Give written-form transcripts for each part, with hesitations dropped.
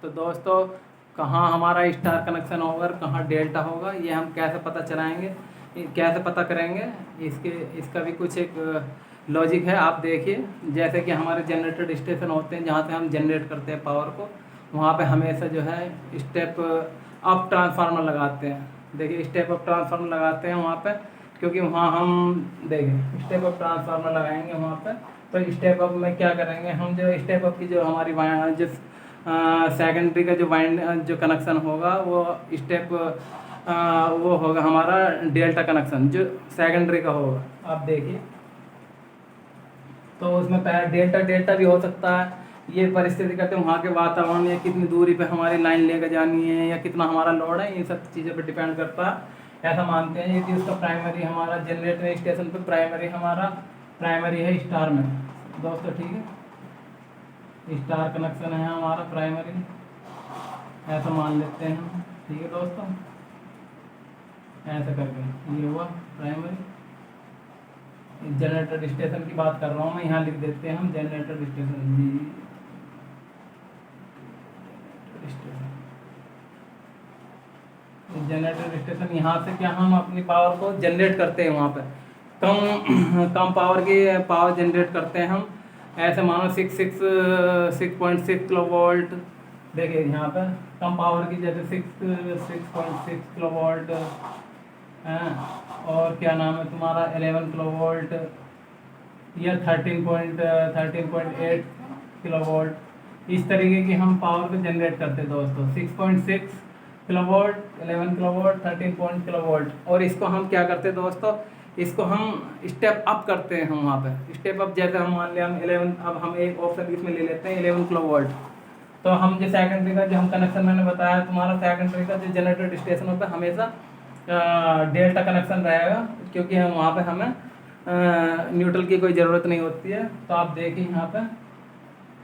तो दोस्तों कहाँ हमारा स्टार कनेक्शन होगा और कहाँ डेल्टा होगा ये हम कैसे पता चलाएंगे, कैसे पता करेंगे, इसका भी कुछ एक लॉजिक है। आप देखिए, जैसे कि हमारे जनरेटर स्टेशन होते हैं जहाँ से हम जनरेट करते हैं पावर को, वहाँ पे हमेशा जो है स्टेप अप ट्रांसफार्मर लगाते हैं। देखिए स्टेप अप ट्रांसफार्मर लगाते हैं वहाँ पे, क्योंकि वहाँ हम देखें स्टेप अप ट्रांसफार्मर लगाएंगे वहाँ पे। तो स्टेप अप में क्या करेंगे हम, जो स्टेप अप की जो हमारी जिस सेकेंडरी का जो जो कनेक्शन होगा वो स्टेप वो होगा हमारा डेल्टा कनेक्शन जो सेकेंडरी का होगा। आप देखिए तो उसमें डेल्टा डेल्टा भी हो सकता है। ये परिस्थिति करते हैं वहाँ के वातावरण या कितनी दूरी पे हमारी लाइन लेकर जानी है या कितना हमारा लोड है, इन सब चीज़ों पे डिपेंड करता है। ऐसा मानते हैं यदि उसका प्राइमरी हमारा जनरेटर स्टेशन पे प्राइमरी है स्टार में दोस्तों, ठीक है, स्टार कनेक्शन है हमारा प्राइमरी, ऐसा मान लेते हैं हम, ठीक है दोस्तों। ऐसा करके ये हुआ प्राइमरी। जनरेटर स्टेशन की बात कर रहा हूँ मैं, यहाँ लिख देते हैं हम जनरेटर स्टेशन जनरेटर स्टेशन। यहाँ से क्या हम अपनी पावर को जनरेट करते हैं, वहाँ पे कम पावर की पावर जनरेट करते हैं हम। ऐसे मानो 6.6 किलो वोल्ट। देखिए यहाँ पे कम पावर की जैसे 6.6 किलो वोल्ट, और क्या नाम है तुम्हारा 11 किलो वोल्ट या 13.8 किलो वोल्ट, इस तरीके की हम पावर को जनरेट करते हैं दोस्तों। 6.6 kilo volt, 11 kilo volt, 13 kilo volt. और इसको हम क्या करते हैं दोस्तों, इसको हम स्टेप अप करते हैं। हम वहाँ पे स्टेप अप जैसे हम मान लिया हम 11, अब हम एक ऑप्शन इसमें ले लेते हैं 11 किलो वोल्ट। तो हम जो सेकेंडरी का जो हम कनेक्शन मैंने बताया तुम्हारा, सेकेंडरी का जो जनरेटर स्टेशन पे हमेशा डेल्टा कनेक्शन रहेगा, क्योंकि हम वहाँ पे हमें न्यूट्रल की कोई ज़रूरत नहीं होती है। तो आप देखिए यहाँ पे,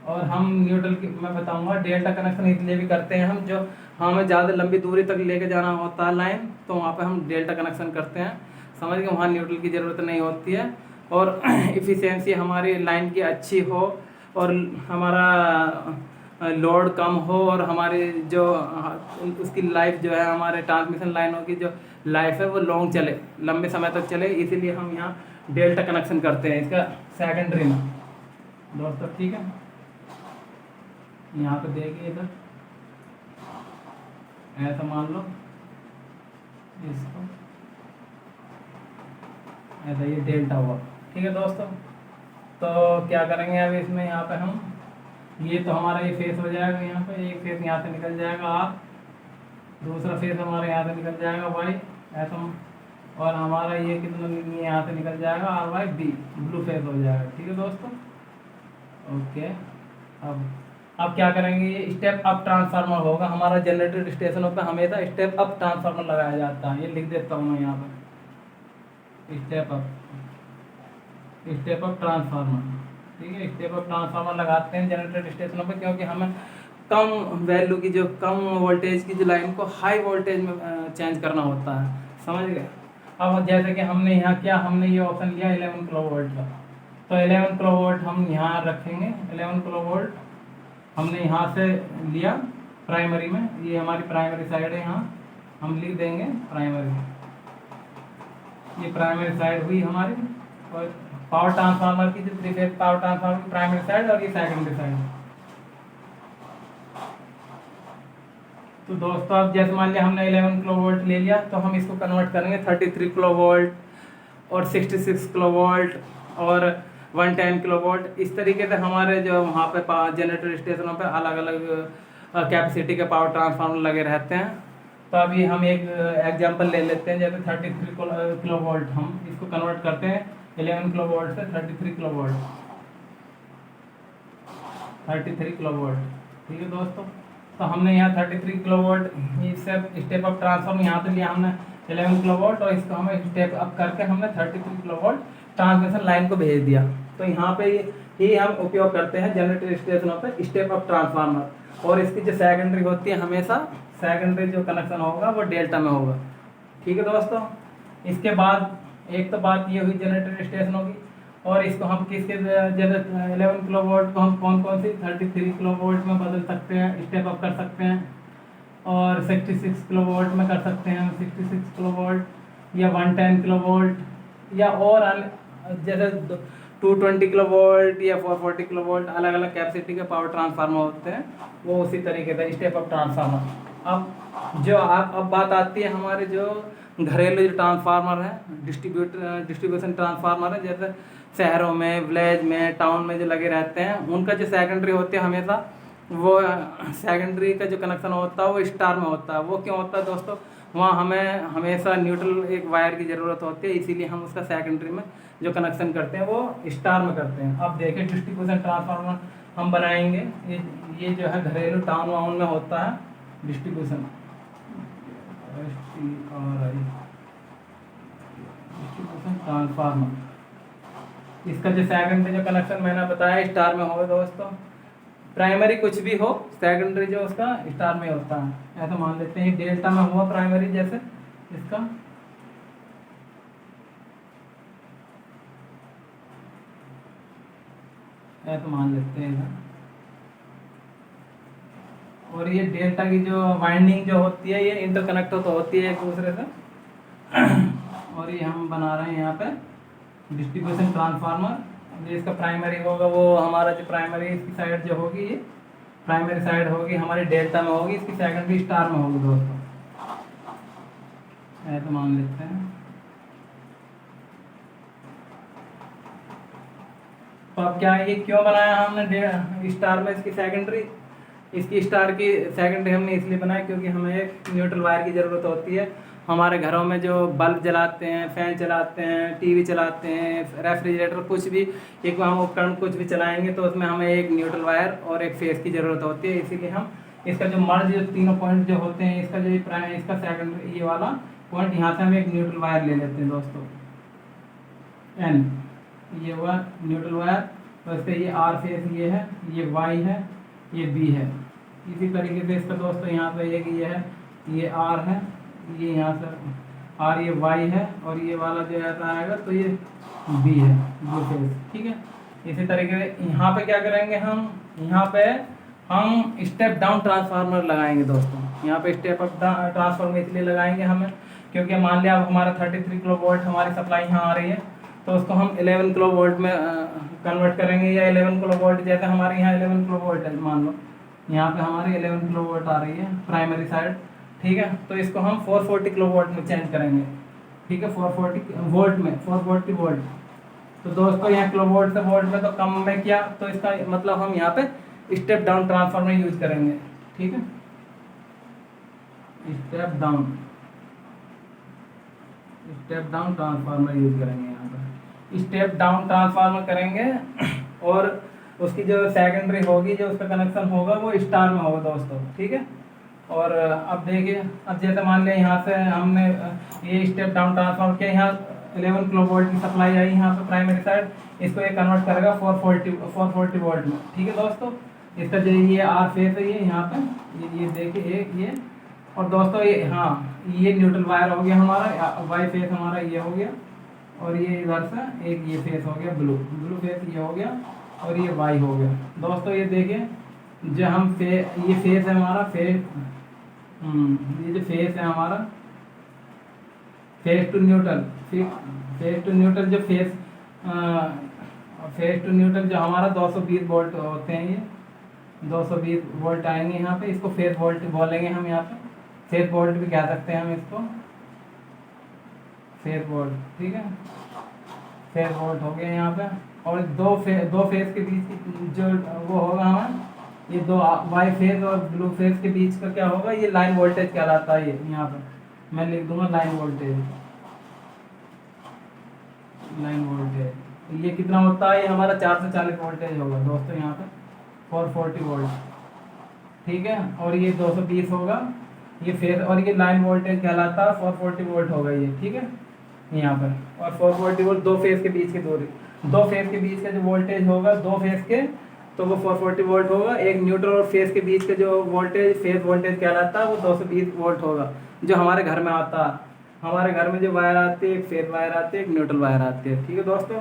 और हम न्यूट्रल की मैं बताऊंगा डेल्टा कनेक्शन इसलिए भी करते हैं हम, जो हमें ज़्यादा लंबी दूरी तक लेके जाना होता है लाइन, तो वहाँ पे हम डेल्टा कनेक्शन करते हैं। समझ गए, वहाँ न्यूट्रल की ज़रूरत नहीं होती है और इफ़िशियंसी हमारी लाइन की अच्छी हो और हमारा लोड कम हो और हमारी जो उसकी लाइफ जो है, हमारे ट्रांसमिशन लाइनों की जो लाइफ है वो लॉन्ग चले, लंबे समय तक चले, इसीलिए हम यहाँ डेल्टा कनेक्शन करते हैं इसका सेकेंडरी में दोस्तों, ठीक है। यहाँ पे देखिए इधर ऐसा मान लो इसको, ऐसा ये डेल्टा हुआ, ठीक है दोस्तों। तो क्या करेंगे अब इसमें, यहाँ पे हम ये तो हमारा ये फेस हो जाएगा, यहाँ पे एक फेस यहाँ से निकल जाएगा आर, दूसरा फेस हमारा यहाँ से निकल जाएगा वाई, ऐसा, और हमारा ये कितना यहाँ से निकल जाएगा R Y B, blue face हो जाएगा, ठीक है दोस्तों। ओके, अब क्या करेंगे, ये स्टेप अप ट्रांसफार्मर होगा हमारा। जनरेटर स्टेशनों पे हमेशा स्टेप अप ट्रांसफार्मर लगाया जाता है, ये लिख देता हूँ मैं यहाँ पर, स्टेप अप ट्रांसफार्मर, ठीक है। स्टेप अप ट्रांसफार्मर लगाते हैं जनरेटर स्टेशनों पे, क्योंकि हमें कम वैल्यू की, जो कम वोल्टेज की जो लाइन को हाई वोल्टेज में चेंज करना होता है, समझ गए। अब जैसे कि हमने यहाँ क्या, हमने ये ऑप्शन लिया 11 किलो वोल्ट का, तो 11 किलो वोल्ट हम यहाँ रखेंगे। 11 किलो वोल्ट हमने यहाँ से लिया प्राइमरी में, ये हमारी प्राइमरी साइड है, यहाँ हम लिख देंगे प्राइमरी, ये प्राइमरी साइड हुई हमारी। और पावर ट्रांसफार्मर की जो 3 फेज पावर ट्रांसफार्मर की प्राइमरी साइड और ये सेकेंडरी साइड। तो दोस्तों अब जैसे मान लिया हमने 11 किलो वोल्ट ले लिया, तो हम इसको कन्वर्ट करेंगे 33 किलो वोल्ट और 66 किलो वोल्ट और 110 किलो वोल्ट। इस तरीके से हमारे जो वहाँ पे जनरेटर स्टेशनों पे अलग अलग कैपेसिटी के पावर ट्रांसफार्मर लगे रहते हैं। तो अभी हम एक एग्जांपल ले लेते हैं, जैसे 33 किलो वोल्ट हम इसको कन्वर्ट करते हैं 11 किलो वोल्ट से 33 किलो वोल्ट, 33 किलो वोल्ट, ठीक है दोस्तों। तो हमने यहाँ 33 किलो वोल्ट इससे स्टेप अप ट्रांसफार्मर यहाँ से लिया हमने 11 किलो वोल्ट, और इसको हमें स्टेप अप करके हमने 33 किलो वोल्ट ट्रांसमिशन लाइन को भेज दिया। तो यहाँ पे ही हम उपयोग करते हैं जनरेटर स्टेशनों पे स्टेप अप ट्रांसफार्मर। और इसकी जो सेकेंडरी होती है, हमेशा सेकेंडरी जो कनेक्शन होगा वो डेल्टा में होगा, ठीक है दोस्तों। इसके बाद एक तो बात ये हुई जनरेटर स्टेशनों की, और इसको हम किसके जैसे 11 किलो वोल्ट को हम कौन कौन सी 33 किलो वोल्ट में बदल सकते हैं, स्टेप अप कर सकते हैं, और 66 किलो वोल्ट में कर सकते हैं हम 66 किलो वोल्ट या 110 किलो वोल्ट या और जैसे 220 किलो वोल्ट या 440 किलो वोल्ट, अलग अलग कैपेसिटी के पावर ट्रांसफार्मर होते हैं, वो उसी तरीके से स्टेप अप ट्रांसफार्मर। अब बात आती है हमारे जो घरेलू जो ट्रांसफार्मर है, डिस्ट्रीब्यूशन ट्रांसफार्मर है, जैसे शहरों में, विलेज में, टाउन में जो लगे रहते हैं, उनका जो सेकेंडरी होते हैं हमेशा वो सेकेंडरी का जो कनेक्शन होता है वो स्टार में होता है। वो क्यों होता है दोस्तों? वहाँ हमें हमेशा न्यूट्रल एक वायर की ज़रूरत होती है, इसीलिए हम उसका सेकेंडरी में जो कनेक्शन करते हैं वो स्टार में करते हैं। अब देखिए डिस्ट्रीब्यूशन ट्रांसफार्मर हम बनाएंगे, ये जो है घरेलू टाउन वाउन में होता है डिस्ट्रीब्यूशन ट्रांसफार्मर। इसका जो सेकेंडरी जो कनेक्शन मैंने बताया स्टार में होगा दोस्तों। प्राइमरी कुछ भी हो, सेकेंडरी जो उसका स्टार में होता है। ऐसा मान लेते हैं डेल्टा में हुआ प्राइमरी, जैसे इसका ऐसा मान लेते हैं इधर। और ये डेल्टा की जो वाइंडिंग जो होती है ये इंटरकनेक्ट तो होती है एक दूसरे से। और ये हम बना रहे हैं यहाँ पे डिस्ट्रीब्यूशन ट्रांसफार्मर। जो इसका प्राइमरी होगा वो हमारा जो प्राइमरी इसकी साइड जो होगी, ये प्राइमरी साइड होगी हमारी डेल्टा में होगी, इसकी सेकेंडरी स्टार में होगी दोस्तों। ऐसा मान लेते हैं। तो अब क्या है, ये क्यों बनाया हमने स्टार में इसकी सेकेंडरी? इसकी स्टार की सेकेंडरी हमने इसलिए बनाया क्योंकि हमें एक न्यूट्रल वायर की ज़रूरत होती है। हमारे घरों में जो बल्ब जलाते हैं, फैन चलाते हैं, टीवी चलाते हैं, रेफ्रिजरेटर, कुछ भी एक हम उपकरण कुछ भी चलाएंगे तो उसमें हमें एक न्यूट्रल वायर और एक फेस की ज़रूरत होती है। इसीलिए हम इसका जो मर्ज जो तीनों पॉइंट जो होते हैं, इसका जो इसका सेकेंडरी ये वाला पॉइंट, यहाँ से हम एक न्यूट्रल वायर ले लेते हैं दोस्तों, एन, ये हुआ न्यूट्रल वायर। तो इसका ये आर फेस ये है, ये वाई है, ये बी है। इसी तरीके से इसका दोस्तों यहाँ पे एक ये है, ये आर है, ये यहाँ से आर, ये वाई है, और ये वाला जो ऐसा आएगा तो ये बी है, ब्लू फेस। ठीक है, इसी तरीके से यहाँ पे क्या करेंगे हम, यहाँ पे हम स्टेप डाउन ट्रांसफार्मर लगाएंगे दोस्तों। यहाँ पे स्टेप अप ट्रांसफार्मर इसलिए लगाएंगे हमें क्योंकि मान लिया अब हमारा 33 किलो वोल्ट हमारी सप्लाई यहाँ आ रही है, तो उसको हम 11 किलो वोल्ट में कन्वर्ट करेंगे, या 11 किलो वोल्ट, जैसे हमारे यहाँ 11 किलो वोल्ट है, मान लो यहाँ पे हमारी 11 किलो वोल्ट आ रही है प्राइमरी साइड। ठीक है, तो इसको हम 440 किलो वोल्ट में चेंज करेंगे। ठीक है, 440 वोल्ट में, 440 वोल्ट। तो दोस्तों यहाँ किलो वोल्ट से वोल्ट में तो कम में किया, तो इसका मतलब हम यहाँ पे स्टेप डाउन ट्रांसफार्मर यूज करेंगे। ठीक है, स्टेप डाउन ट्रांसफार्मर यूज करेंगे। यहाँ पर स्टेप डाउन ट्रांसफार्मर करेंगे और उसकी जो सेकेंडरी होगी, जो उसका कनेक्शन होगा वो स्टार में होगा दोस्तों। ठीक है, और अब देखिए, अब जैसे मान लिया यहाँ से हमने ये स्टेप डाउन ट्रांसफार्मर किया, यहाँ 11 किलो वोल्ट की सप्लाई आई यहाँ पे प्राइमरी साइड, इसको ये कन्वर्ट करेगा 440 वोल्ट में। ठीक है दोस्तों, इसका जो ये आर फेस है, ये यहाँ पे ये देखिए ये, और दोस्तों ये, हाँ, ये न्यूट्रल वायर हो गया हमारा, वाई फेस हमारा ये हो गया, और ये इधर से एक ये फेस हो गया ब्लू फेस ये हो गया, और ये वाई हो गया। दोस्तों ये देखिए, जो हम ये फेस है हमारा, ये जो फेस है हमारा, फेस टू न्यूट्रल जो फेस टू न्यूट्रल जो हमारा 220 वोल्ट होते हैं, ये 220 वोल्ट आएंगे यहाँ पे, इसको फेस वोल्ट बोलेंगे हम। यहाँ पे फेस वोल्ट भी कह सकते हैं हम इसको, फेस वोल्ट। ठीक है, फेस वोल्ट हो गया यहाँ पे। और दो फेस के बीच की जो वो होगा हमारा, ये दो वाई फेस और ब्लू फेस के बीच का क्या होगा, ये लाइन वोल्टेज कहलाता है। ये यहाँ पे मैं लिख दूंगा लाइन वोल्टेज। ये कितना होता है, ये हमारा 440 वोल्टेज होगा दोस्तों, यहाँ पे 440 वोल्ट। ठीक है, और ये 220 होगा ये फेस, और ये लाइन वोल्टेज कहलाता है, 440 वोल्ट होगा ये। ठीक है, यहाँ पर, और 440 वोल्ट दो फेस के बीच की दूरी, दो फेस के बीच का जो वोल्टेज होगा, दो फेस के, तो वो 440 वोल्ट होगा। एक न्यूट्रल और फेस के बीच का जो वोल्टेज, फेस वोल्टेज कहलाता है, वो 220 वोल्ट होगा, जो हमारे घर में आता है। हमारे घर में जो वायर आती है, एक फेस वायर आती है, एक न्यूट्रल वायर आती है। ठीक है दोस्तों,